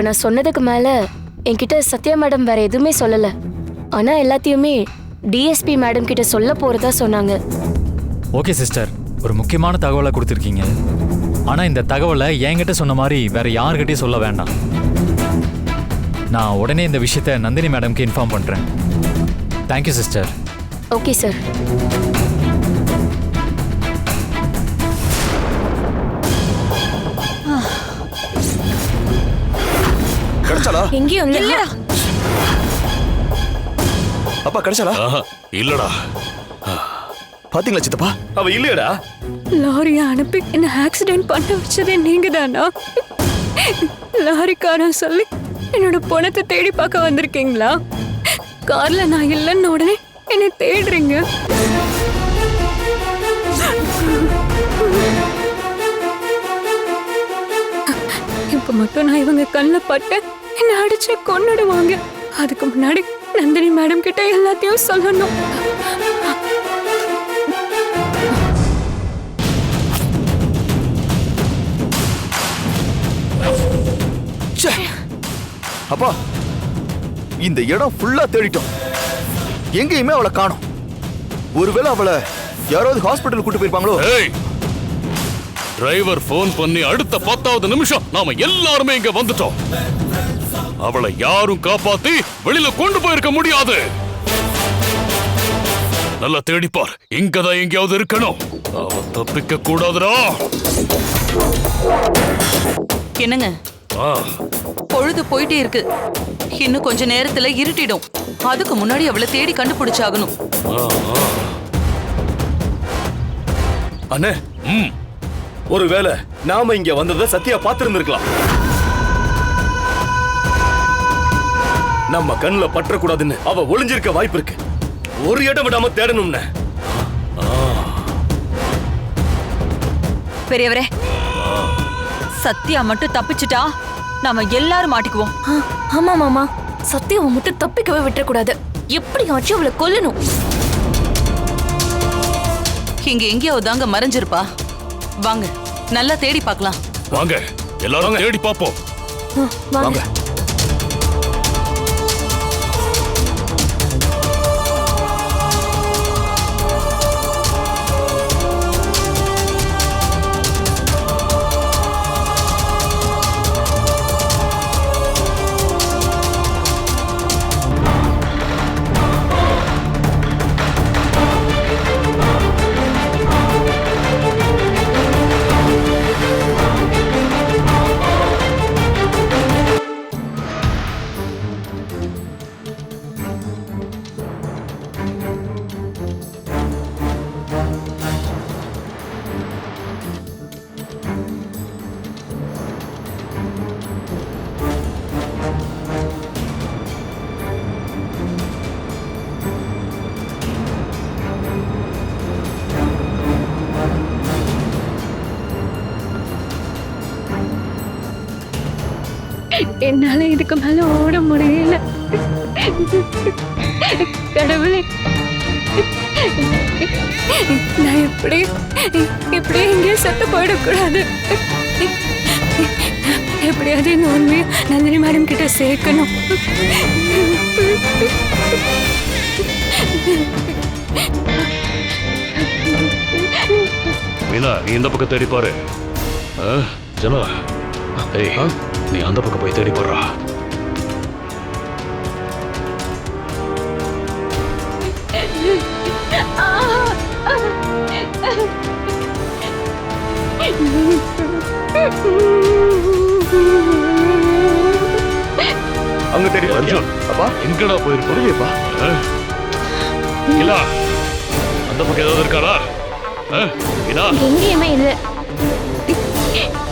இப்ப நான் சொன்னதுக்கு மேல என்கிட்ட சத்யா மேடம் வேற எதுவுமே சொல்லல. ஆனா எல்லாத்தையுமே டிஎஸ்பி மேடம் கிட்ட சொல்ல போறதா சொன்னாங்க. ஓகே சிஸ்டர், ஒரு முக்கியமான தகவலை கொடுத்துருக்கீங்க. ஆனா இந்த தகவலை என்கிட்ட சொன்ன மாதிரி வேற யார்கிட்டயும் சொல்ல வேண்டாம். நான் உடனே இந்த விஷயத்த நந்தினி மேடம்க்கு இன்ஃபார்ம் பண்றேன். Thank you sister. Okay sir. கிடைச்சாலா? எங்கேயும் இல்லடா. அப்பா கிடைச்சாலா? இல்லடா. பாத்தீங்களா சித்தப்பா? அவ இல்லையடா. லாரியை அனுப்பி என்ன ஆக்சிடென்ட் பண்ண வச்சதே நீங்க தானா? லாரிக்காரன் சொல்லி என்னோட பணத்தை தேடி பார்க்க வந்திருக்கீங்களா? கார்ல நான் இல்லைன்னு உடனே என்னை தேடுறீங்க. இப்ப மட்டும் நான் இவங்க கண்ணில் பட்டு என்ன அடிச்சு கொன்னுடுவாங்க. அதுக்கு முன்னாடி நந்தினி மேடம் கிட்ட எல்லாத்தையும் சொல்லணும். அப்பா, இந்த இடம் ஃபுல்லா தேடிட்டோம், எங்கேயுமே அவளை காணோம். ஒருவேளை அவளை யாராவது ஹாஸ்பிட்டல் கூட்டு போயிருப்பாங்களோ? டிரைவர் போன் பண்ணி அடுத்த 10வது நிமிஷம் நாம எல்லாருமே இங்க வந்துட்டோம். அவளை யாரும் காப்பாத்தி வெளியில கொண்டு போயிருக்க முடியாது. நல்லா தேடிப்பார், இங்கதான் எங்கேயாவது இருக்கணும். அவ தப்பிக்க கூடாதுடா. என்னங்க, பொழுது போயிட்டே இருக்கு. இன்னும் கொஞ்ச நேரத்துல இருட்டிடும். அதுக்கு முன்னாடி அவளை தேடி கண்டுபிடிச்சாகணும். அண்ணே, ஒருவேளை நாம இங்க வந்ததை சத்யா பார்த்திருந்திருக்கலாம். நம்ம கண்ணுல பற்றக்கூடாதுன்னு அவ ஒளிஞ்சிருக்க வாய்ப்பு இருக்கு. ஒரு இடம் விடாம தேடணும்னு. பெரியவரே, சத்யா மட்டும் தப்பிச்சுட்டா நாம எல்லாரும் மாட்டிக்குவோம். ஆமா மாமா, சத்யாவை மட்டும் தப்பிக்கவே விட்டுறக்கூடாது. எப்படியாச்சும் அவளை கொல்லணும். இங்க எங்கேயாவது தாங்க மறைஞ்சிருப்பா. வாங்க, நல்லா தேடி பார்க்கலாம். வாங்க, எல்லாரும் தேடி பார்ப்போம். வாங்க. என்னால இதுக்கு மேல ஓட முடியல. கடவுளே, நான் இப்படி எங்கேயும் செத்து போயிடக்கூடாது. எப்படியாவது இந்த உண்மையை நந்தினி மேடம் கிட்ட சேர்க்கணும். மீனா, நீ இந்த பக்கம் தேடி பாரு. ஜனா, ஏய், நீ அந்த பக்கம் போய் தேடி போடுறா. அங்க தேடி அர்ஜுன், அப்பா எங்கடா போயிருப்பா? இல்ல, அந்த பக்கம் ஏதாவது இருக்காரா? எங்கேயுமே இல்லை.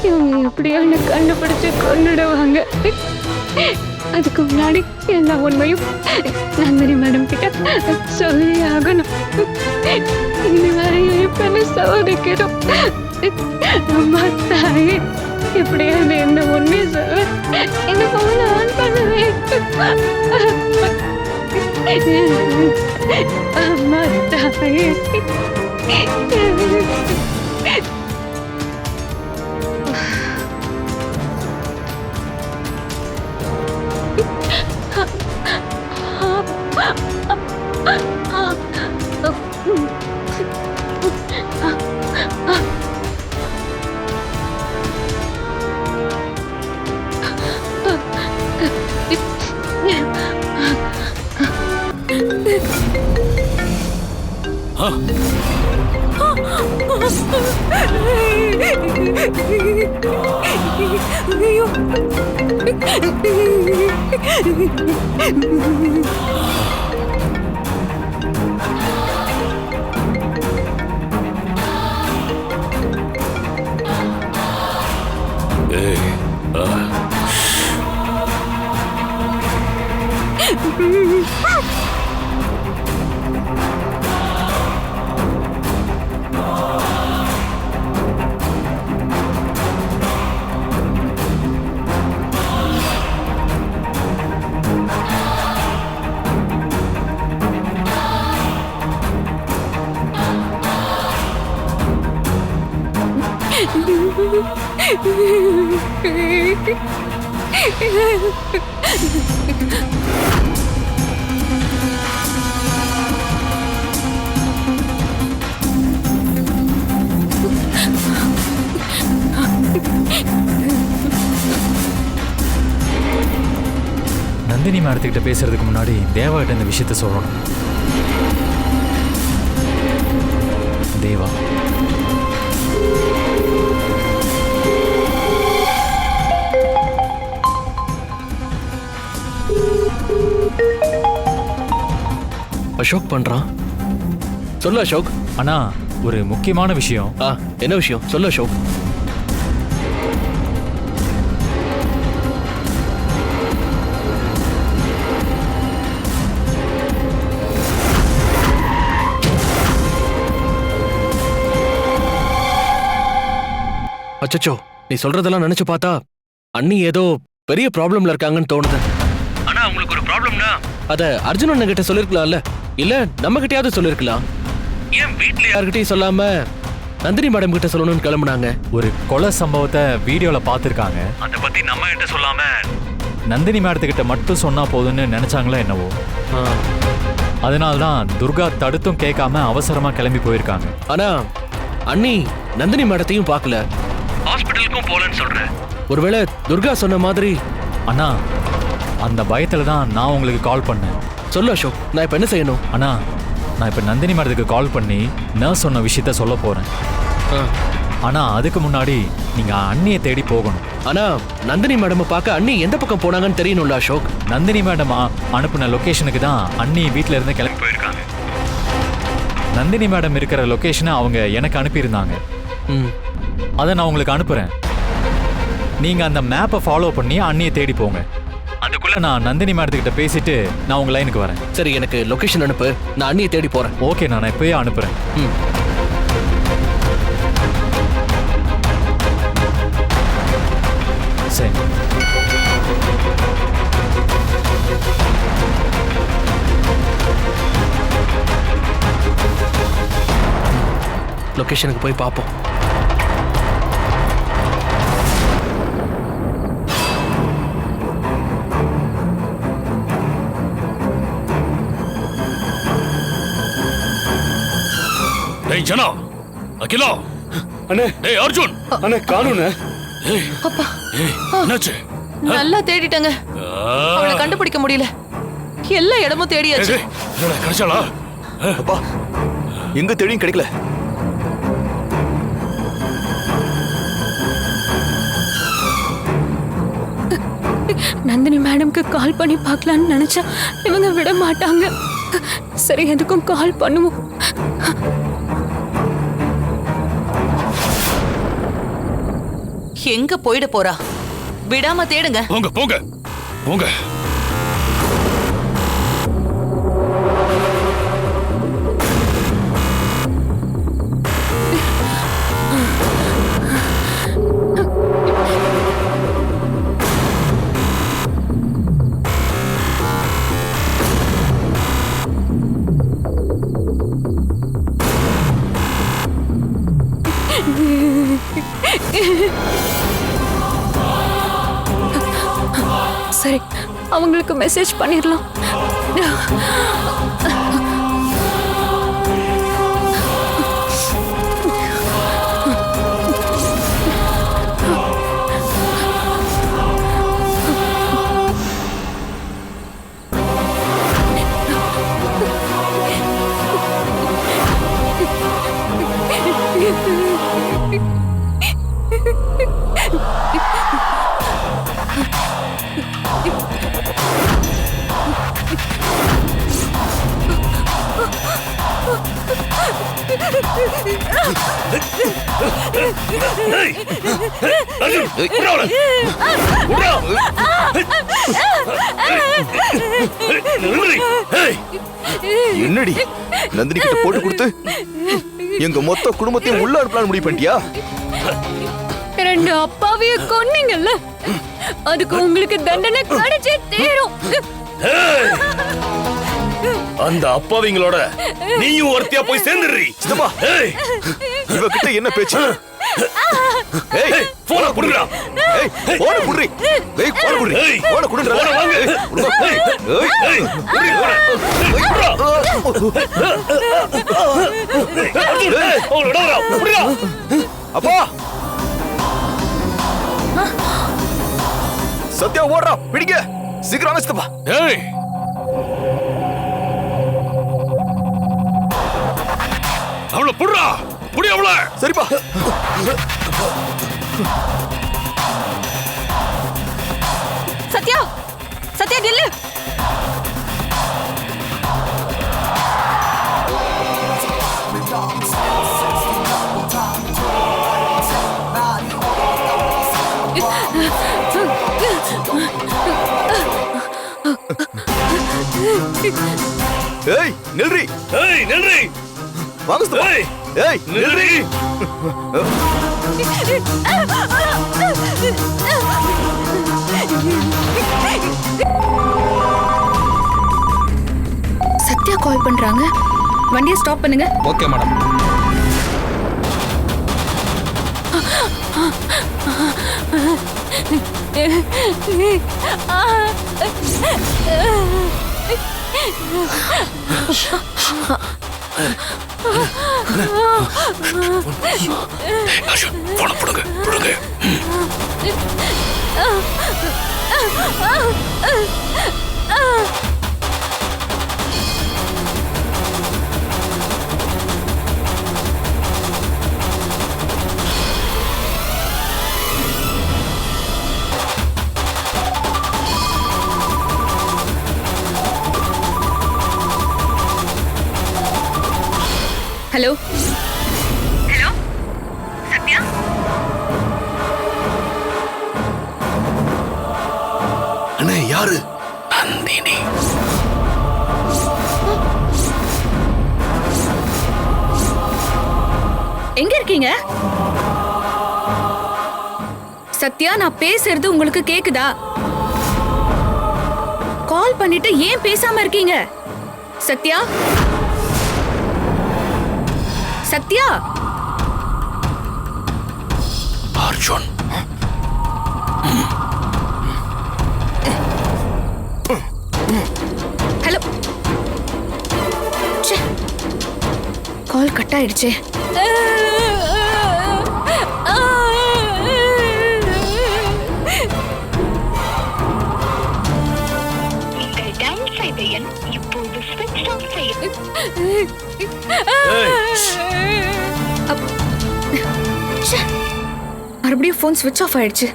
இவங்க எப்படியோ என்ன கண்டுபிடிச்சு கொண்டுடுவாங்க. அதுக்கு முன்னாடி எல்லா உண்மையும் நந்தினி மேடம் கிட்ட சொல்லி ஆகணும். இது வரையும் இப்ப என்ன சோதிக்கிறோம். அம்மா தாயே, எப்படியாவது என்ன உண்மையை சொல்ல என்ன போல ஆன் பண்ணுவேன். அம்மா தாயே. ஏய், நந்தினி மேடத்துக்கிட்ட பேசுறதுக்கு முன்னாடி தேவாகிட்ட இந்த விஷயத்த சொல்லணும். தேவா, அசோக் பண்றான். சொல்லு அசோக். அண்ணா ஒரு முக்கியமான விஷயம். என்ன விஷயம்? சொல்லு அசோக். அச்சச்சோ, நீ சொல்றதெல்லாம் நினைச்சு பார்த்தா அண்ணி ஏதோ பெரிய ப்ராப்ளம்ல இருக்காங்கன்னு தோணுது. ஆனா உங்களுக்கு ஒரு ப்ராப்ளம்னா அத அர்ஜுன் அண்ணன் கிட்ட சொல்லிருக்கலாம்ல, இல்ல நம்ம கிட்டயாவது சொல்லிருக்கலாம். ஏன் வீட்ல யார்கிட்டயும் சொல்லாம நந்தினி மேடம் கிட்ட சொல்லணும்னு கிளம்புனாங்க? ஒரு கொலை சம்பவத்தை வீடியோல பார்த்திருக்காங்க. அத பத்தி நம்ம கிட்ட சொல்லாம நந்தினி மேடத்துக்கிட்ட மட்டும் சொன்னா போதும்னு நினைச்சாங்களா என்னவோ. அதனால்தான் துர்கா தடுத்தும் கேட்காம அவசரமா கிளம்பி போயிருக்காங்க. ஆனா அண்ணி நந்தினி மேடத்தையும் பார்க்கல, ஹாஸ்பிட்டலுக்கும் போலன்னு சொல்ற. ஒருவேளை துர்கா சொன்ன மாதிரி. அண்ணா அந்த பயத்துல தான் நான் உங்களுக்கு கால் பண்ணேன். சொல்லு அசோக், நான் இப்ப என்ன செய்யணும்? அண்ணா நான் இப்ப நந்தினி மேடத்துக்கு கால் பண்ணி நர்ஸ் சொன்ன விஷயத்த சொல்ல போறேன். ஆனா அதுக்கு முன்னாடி நீங்க அண்ணியை தேடி போகணும். ஆனா நந்தினி மேடம் பார்க்க அண்ணி எந்த பக்கம் போனாங்கன்னு தெரியணும்ல அசோக். நந்தினி மேடம் அனுப்புன லொகேஷனுக்கு தான் அண்ணி வீட்ல இருந்து கிளம்பி போயிருக்காங்க. நந்தினி மேடம் இருக்கிற லொகேஷனை அவங்க எனக்கு அனுப்பியிருந்தாங்க. அதை நான் உங்களுக்கு அனுப்புறேன். நீங்க அந்த மேப்பை ஃபாலோ பண்ணி அண்ணியை தேடி போங்க. அதுக்குள்ள நான் நந்தினி மேடத்துக்கிட்ட பேசிட்டு நான் உங்க லைனுக்கு வரேன். சரி, எனக்கு லொகேஷன் அனுப்பு, நான் அண்ணியை தேடி போறேன். ஓகே, நான் இப்பயே அனுப்புறேன். சரி. லொகேஷனுக்கு போய் பார்ப்போம். டேய் ஜனா, அகிலா, அண்ணே. டேய் அர்ஜுன், அண்ணே காணும்ண்ணே. ஏய் அப்பா, என்னாச்சு? நல்லா தேடிட்டங்க, அவளை கண்டுபிடிக்க முடியல. எல்லா இடமும் தேடியாச்சு. கிடைச்சாளா? அப்பா, எங்க தேடியும் கிடைக்கல. நந்தினி மேடம்க்கு கால் பண்ணி பார்க்கலான்னு நினைச்சா இவங்க விட மாட்டாங்க. சரி, எதுக்கும் கால் பண்ணுவோம். எங்க போயிட போறா? விடாம தேடுங்க. போங்க போங்க போங்க. சரி, அவங்களுக்கு மெசேஜ் பண்ணிடலாம். ஏய், அர்ஜுன், விட்றா அவளை. விட்றா. நில்லுடி. ஏய், என்னடி நந்தினி கிட்ட போட்டு கொடுத்து எங்க மொத்த குடும்பத்தையும் உள்ள அனுப்பலான்னு முடிவு பண்ணிட்டியா? 2 அப்பாவிய கொன்னீங்கல்ல, அதுக்கு உங்களுக்கு தண்டனை கிடைச்சே தீரும். ஏய், அந்த அப்பாவிங்களோட நீயும் ஒருத்தியா போய் சேர்ந்துடுறீ. சித்தப்பா, ஏய், இவகிட்ட என்ன பேச்சு? ஏய், போன புடுங்கடா. ஏய், போன புடுறி. ஏய், போன புடுறி. ஏய், போன குடுன்றா. போன வாங்கு. ஏய், ஏய், புடுறி, போன. ஏய், புடுறா. அர்ஜுன், அவளை விடாதடா, புடுறா. அப்பா, சத்யா ஓடுறா, பிடிங்க சீக்கிரம் வாங்க சித்தப்பா. ஏய், அவளை புடுறா, புடி அவளை. சரிப்பா. சத்யா சத்யா நில்லு. ஏய், நில்றி. ஏய், நில்றி. வாங்க சித்தப்பா. ஏய், ஏய், நில்றி. சத்யா கால் பண்றாங்க. வண்டியை ஸ்டாப் பண்ணுங்க. Okay madam. அர்ஜுன், போன புடுங்க, புடுங்க. ஹலோ. அண்ணே, யாரு? நந்தினி. எங்க இருக்கீங்க? சத்யா, நான் பேசுறது உங்களுக்கு கேக்குதா? கால் பண்ணிட்டு ஏன் பேசாம இருக்கீங்க? Sathya, Sathya. Arjun, hello. Call cut ஆயிடுச்சே. மறுபடியும் போன் ஸ்விட்ச் ஆஃப் ஆயிடுச்சு.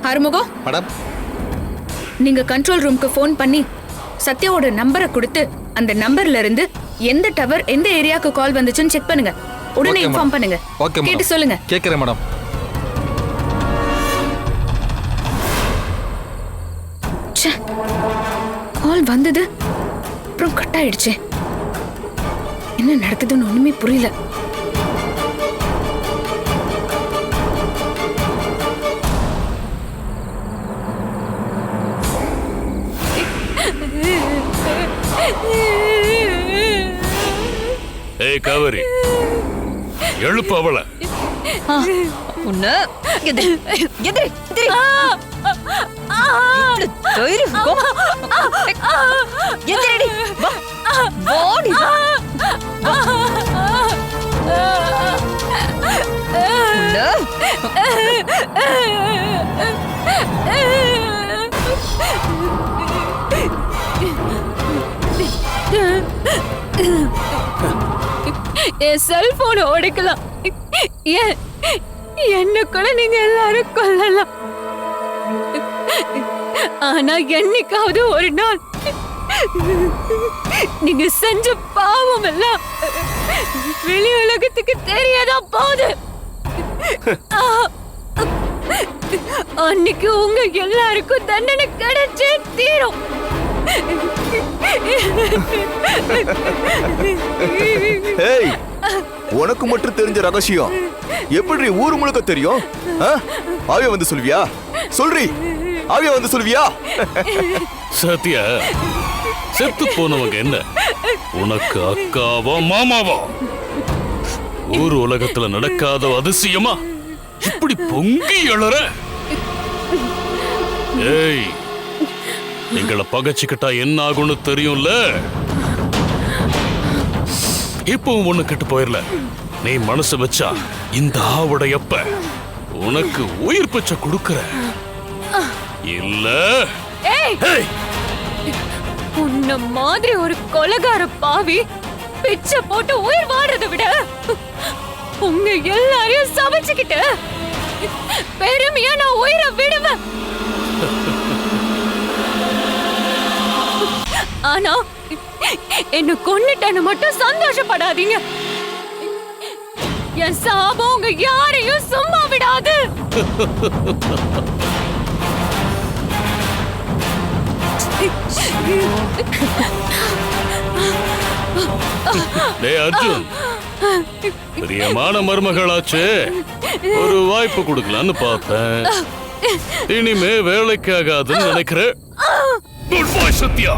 ஆறுமுகம் மேடம், நீங்க கண்ட்ரோல் ரூமுக்கு ஃபோன் பண்ணி சத்யாவோட நம்பரை கொடுத்து அந்த நம்பர்ல இருந்து எந்த டவர் எந்த ஏரியாக்கு கால் வந்துச்சுன்னு செக் பண்ணுங்க. உடனே Okay, இன்ஃபார்ம் பண்ணுங்க. Okay madam. கேட்டு சொல்லுங்க. கேட்குறேன் மேடம். கால் வந்தது, அப்புறம் கட் ஆயிடுச்சு. என்ன நடக்குதுன்னு ஒண்ணுமே புரியல. ஏய் காவேரி, எழுப்பு அவளை. உன்ன எதிரி எதிரி எதிரி தைரியம் எதிரடி வா ஓடி என் செல்போனை உடைக்கலாம், என்ன கூட நீங்க எல்லாரும் கொல்லலாம். ஆனா என்னைக்காவது ஒரு நாள் நீங்க செஞ்ச பாவம் எல்லாம் வெளி உலகத்துக்கு தெரியதான் போகுது. அன்னைக்கு உங்க எல்லாருக்கும் தண்டனை கிடைச்சே தீரும். ஏய், உனக்கு மட்டும் தெரிஞ்ச ரகசியம் எப்படி ஊர் முழுக்க தெரியும்? ஆவியா வந்து சொல்வியா? சொல்றி, ஆவியா வந்து சொல்வியா? சத்யா, செத்து போனவங்க என்ன உனக்கு அக்காவா மாமாவா? ஊர் உலகத்துல நடக்காத அதிசயமா இப்படி பொங்கி எழற? ஏய், எங்களை பகைச்சுக்கிட்டா என்ன ஆகும்னு தெரியும்ல. இப்பவும் ஒண்ணு கெட்டு போயிரல. நீ மனசு வச்சா இந்த ஆவுடையப்ப உனக்கு உயிர் பிச்சை கொடுக்கற இல்ல? உன்ன மாதிரி ஒரு கொலைகார பாவி பிச்சை போட்டு உயிர் வாடுறதை விட உங்க எல்லாரையும் சமைச்சுக்கிட்டு பெருமையா நான் உயிரை விடுவேன். ஆனா என்ன கொன்னுட்டேன்னு மட்டும் சந்தோஷப்படாதீங்க. என் சாபம் உங்க யாரையும் சும்மா விடாது. டேய் அர்ஜுன், பிரியமான மருமகளாச்சு, ஒரு வாய்ப்பு கொடுக்கலான்னு பார்த்தேன். இனிமே வேலைக்கு ஆகாதுன்னு நினைக்கிறேன். குட் பாய் சத்யா.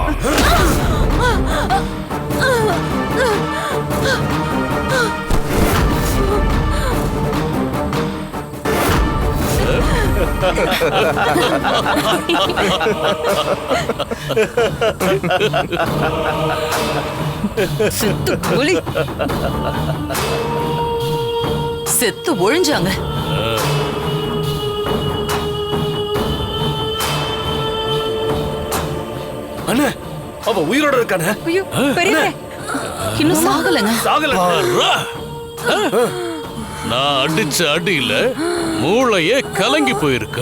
செத்து புலி. செத்து ஒழிஞ்சாங்க. அண்ணே, அவ உயிரோட இருக்கானே. இன்னும் சாகலங்க. பாரா. நான் அடிச்ச அடியில மூளையே கலங்கி போயிருக்க.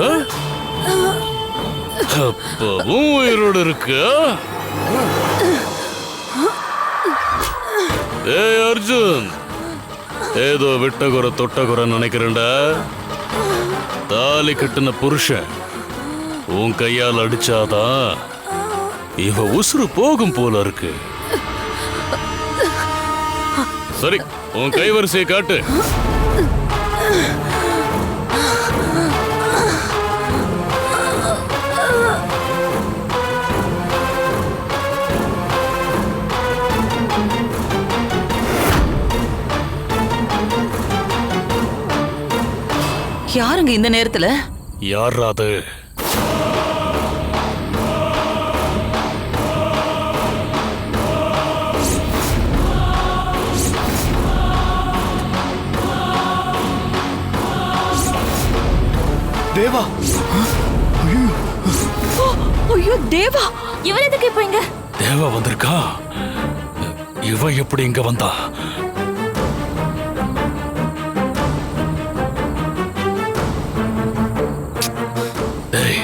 அப்பவும் உயிரோடு இருக்க. ஏய் அர்ஜுன், ஏதோ விட்டகுறை தொட்டகுறை நினைக்கிறேன்டா. தாலி கட்டின புருஷன் உன் கையால் அடிச்சாதான் இவ உசுறு போகும் போல இருக்கு. சரி, உன் கைவரிசையை காட்டு. யாருங்க இந்த நேரத்துல? யாராது? தேவா. ஐயோ தேவா, இவன் எதுக்கு இப்ப இங்க? தேவா வந்திருக்கா? இவ எப்படி இங்க வந்தா? டேய்,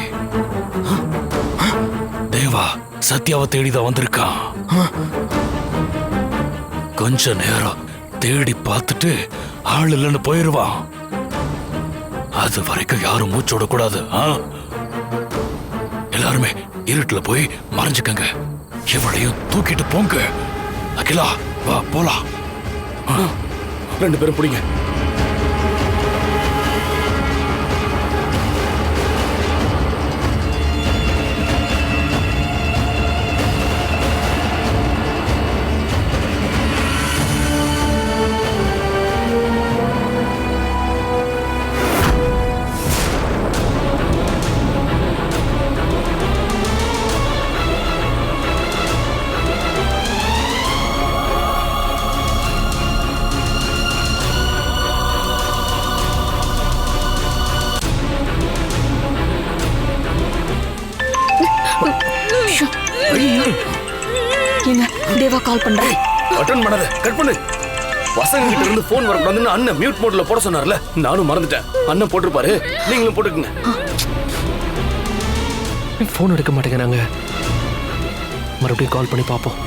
தேவா சத்யாவை தேடிதான் வந்திருக்கான். கொஞ்ச நேரம் தேடி பார்த்துட்டு ஆள் இல்லைன்னு போயிருவான். அது வரைக்கும் யாரும் மூச்சோட கூடாது. எல்லாருமே இருட்டுல போய் மறைஞ்சுக்கங்க. எவளையும் தூக்கிட்டு போங்க. அகிலா, வா போலாம். 2 பேரும் பிடிங்க. ஏங்க, தேவா கால் பண்றேன். அட்டெண்ட் பண்ணாத, கட் பண்ணு. வசங்க கிட்ட இருந்து போன் வரக்கூடாதுன்னு அண்ணன் மியூட் மோட்ல போட சொன்னார்ல, நானும் மறந்துட்டேன். அண்ணன் போட்டிருப்பாரு, நீங்களும் போட்டுக்குங்க. போன் எடுக்க மாட்டேங்கிறாங்க. மறுபடியும் கால் பண்ணி பார்ப்போம்.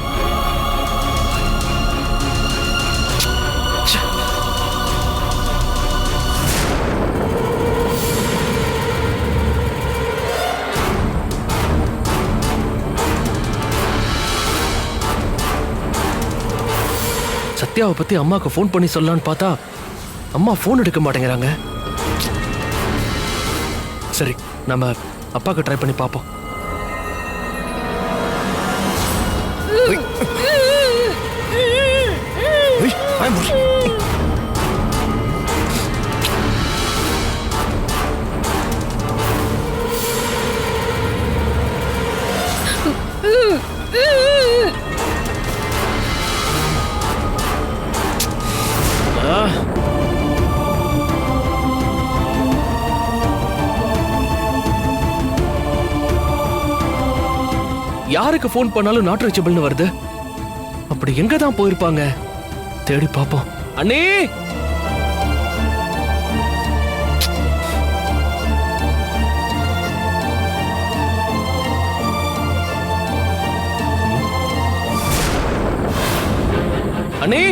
சத்யாவை பத்தி அம்மாக்கு ஃபோன் பண்ணி சொல்லலான்னு பார்த்தா அம்மா ஃபோன் எடுக்க மாட்டேங்கிறாங்க. சரி, நம்ம அப்பாக்கு ட்ரை பண்ணி பார்ப்போம். யாருக்கு ஃபோன் பண்ணாலும் நாட் ரீச்சபிள்னு வருது. அப்படி எங்க தான் போயிருப்பாங்க? தேடி பாப்போம். அண்ணே, அண்ணே,